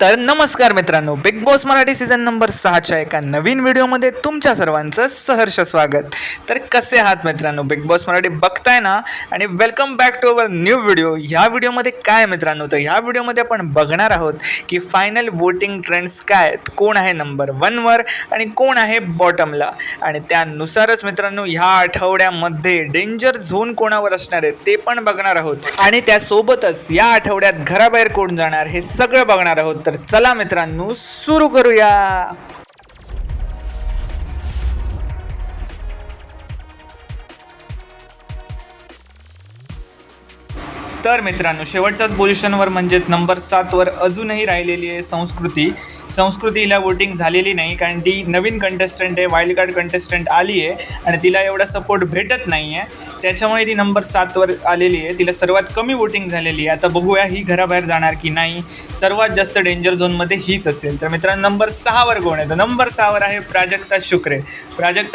तर नमस्कार मित्रांनो, Bigg Boss Marathi season number 6च्या एका नवीन व्हिडिओमध्ये तुमच्या सर्वांचं सहर्ष स्वागत. तर कसे आहात मित्रांनो, बिग बॉस मराठी बघताय ना, आणि welcome back to our new video. ह्या व्हिडिओमध्ये काय मित्रांनो, तर ह्या व्हिडिओमध्ये आपण बघणार आहोत की फायनल वोटिंग ट्रेंड्स काय आहेत, कोण आहे नंबर 1वर आणि कोण आहे बॉटमला, आणि त्यानुसारच मित्रांनो ह्या आठवड्यामध्ये डेंजर झोन कोणावर असणार आहे ते पण बघणार आहोत, आणि त्यासोबतच या आठवड्यात घराबाहेर कोण जाणार हे सगळं बघणार आहोत. तर चला मित्रांनो सुरू करूया. तर मित्रांनो शेवटच्याच पोझिशनवर म्हणजेच नंबर 7वर अजूनही राहिलेली आहे संस्कृती हिला वोटिंग झालेली नाही, कारण ती नवीन कंटेस्टंट आहे, वाईल्ड कार्ड कंटेस्टंट आली आहे आणि तिला एवढा सपोर्ट भेटत नाही आहे, त्याच्यामुळे ती नंबर 7वर आलेली आहे. तिला सर्वात कमी वोटिंग झालेली आहे. आता बघूया ही घराबाहेर जाणार की नाही. सर्वात जास्त डेंजर झोनमध्ये हीच असेल. तर मित्रांनो नंबर 6वर कोण आहे, तर नंबर 6वर आहे प्राजक्ता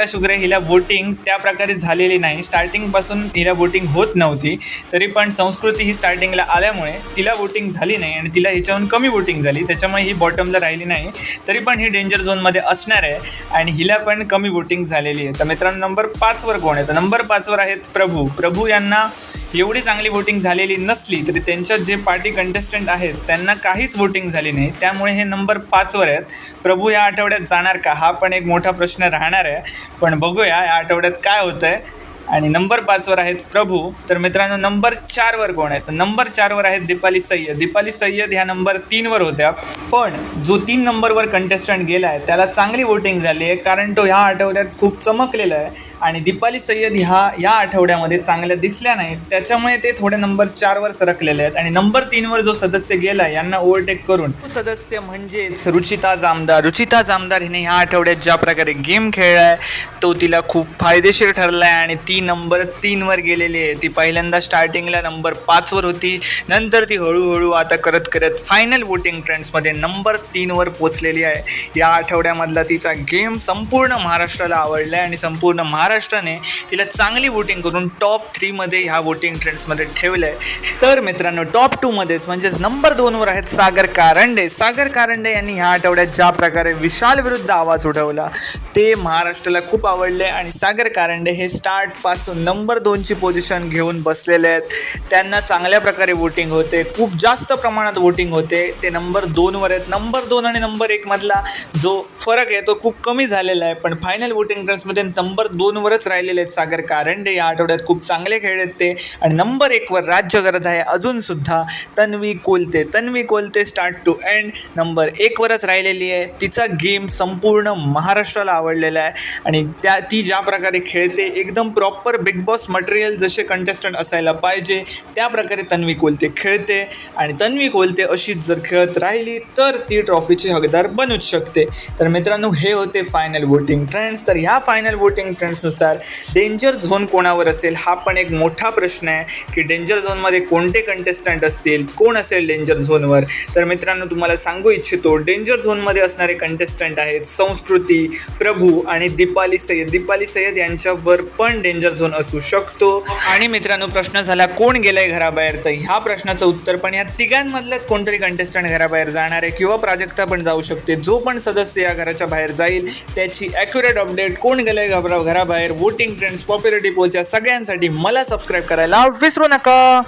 शुक्रे. हिला वोटिंग त्या प्रकारे झालेली नाही, स्टार्टिंगपासून हिला वोटिंग होत नव्हती, तरी पण संस्कृती ही स्टार्टिंगला आल्यामुळे तिला वोटिंग झाली नाही आणि तिला ह्याच्याहून कमी वोटिंग झाली, त्याच्यामुळे ही बॉटमला राहिली नाही. तरी पण ही डेंजर झोनमध्ये असणार आहे आणि हिला पण कमी वोटिंग झालेली आहे. तर मित्रांनो नंबर 5वर कोण आहे, तर नंबर 5वर आहेत प्रभू यांना एवढी चांगली वोटिंग झालेली नसली तरी त्यांच्या जे पार्टी कंटेस्टंट आहेत त्यांना काहीच वोटिंग झाली नाही, त्यामुळे हे नंबर 5वर आहेत. प्रभू या आठवड्यात जाणार का, हा पण एक मोठा प्रश्न राहणार आहे, पण बघूया या आठवड्यात काय होतं आहे. आणि नंबर 5वर आहेत प्रभू. तर मित्रांनो नंबर 4वर कोण आहे, तर नंबर 4वर आहेत दीपाली सय्यद ह्या नंबर 3वर होत्या, पण जो 3 नंबरवर कंटेस्टंट गेला आहे त्याला चांगली वोटिंग झाली आहे, कारण तो ह्या आठवड्यात खूप चमकलेला आहे आणि दीपाली सय्यद या आठवड्यामध्ये चांगल्या दिसल्या नाहीत, त्याच्यामुळे ते थोडे नंबर 4वर सरकलेले आहेत. आणि नंबर 3वर जो सदस्य गेला यांना ओव्हरटेक करून सदस्य म्हणजेच रुचिता जामदार हिने ह्या आठवड्यात ज्या प्रकारे गेम खेळला आहे तो तिला खूप फायदेशीर ठरला आहे आणि ती नंबर 3वर गेलेली आहे. ती पहिल्यांदा स्टार्टिंगला नंबर 5वर होती, नंतर ती हळूहळू आता करत फायनल वोटिंग ट्रेंड्समध्ये नंबर 3वर पोचलेली आहे. या आठवड्यामधला तिचा गेम संपूर्ण महाराष्ट्राला आवडला आहे आणि संपूर्ण महाराष्ट्राने तिला चांगली वोटिंग करून टॉप 3मध्ये ह्या वोटिंग ट्रेंड्समध्ये ठेवलं आहे. तर मित्रांनो टॉप 2मध्येच म्हणजेच नंबर 2वर आहेत सागर कारंडे यांनी ह्या आठवड्यात ज्या प्रकारे विशाल विरुद्ध आवाज उठवला ते महाराष्ट्राला खूप आवडले आणि सागर कारंडे हे पासून नंबर 2ची पोझिशन घेऊन बसलेले आहेत. त्यांना चांगल्या प्रकारे वोटिंग होते, खूप जास्त प्रमाणात वोटिंग होते, ते नंबर 2वर आहेत. नंबर 2 आणि नंबर 1 मधला जो फरक आहे तो खूप कमी झालेला आहे, पण फायनल वोटिंग ट्रेंड्समध्ये नंबर 2वरच राहिलेले आहेत सागर कारंडे. या आठवड्यात खूप चांगले खेळत ते, आणि नंबर 1वर राज्य करत आहे अजूनसुद्धा Tanvi Kolte start to end number 1वरच राहिलेली आहे. तिचा गेम संपूर्ण महाराष्ट्राला आवडलेला आहे आणि ती ज्या प्रकारे खेळते एकदम प्रॉपर बिग बॉस मटेरियल जसे कंटेस्टंट असायला पाहिजे त्या प्रकारे तन्वी कोलते खेळते, आणि तन्वी कोलते अशीच जर खेळत राहिली तर ती ट्रॉफीची हकदार बनूच शकते. तर मित्रांनो हे होते फायनल वोटिंग ट्रेंड्स. तर ह्या फायनल वोटिंग ट्रेंड्सनुसार डेंजर झोन कोणावर असेल हा पण एक मोठा प्रश्न आहे की डेंजर झोनमध्ये कोणते कंटेस्टंट असतील, कोण असेल डेंजर झोनवर. तर मित्रांनो तुम्हाला सांगू इच्छितो डेंजर झोनमध्ये असणारे कंटेस्टंट आहेत संस्कृती, प्रभू आणि दीपाली सय्यद यांच्यावर पण डेंजर झोन असू शकतो. आणि मित्रांनो प्रश्न झाला कोण गेलाय घराबाहेर, तर ह्या प्रश्नाचं उत्तर पण या तिघांमधलाच कोणतरी कंटेस्टंट घराबाहेर जाणार आहे किंवा प्राजक्ता पण जाऊ शकते. जो पण सदस्य या घराच्या बाहेर जाईल त्याची ॲक्युरेट अपडेट कोण गेलाय घराबाहेर, वोटिंग ट्रेंड्स, पॉप्युलरिटी पोल्स या सगळ्यांसाठी मला सबस्क्राईब करायला विसरू नका.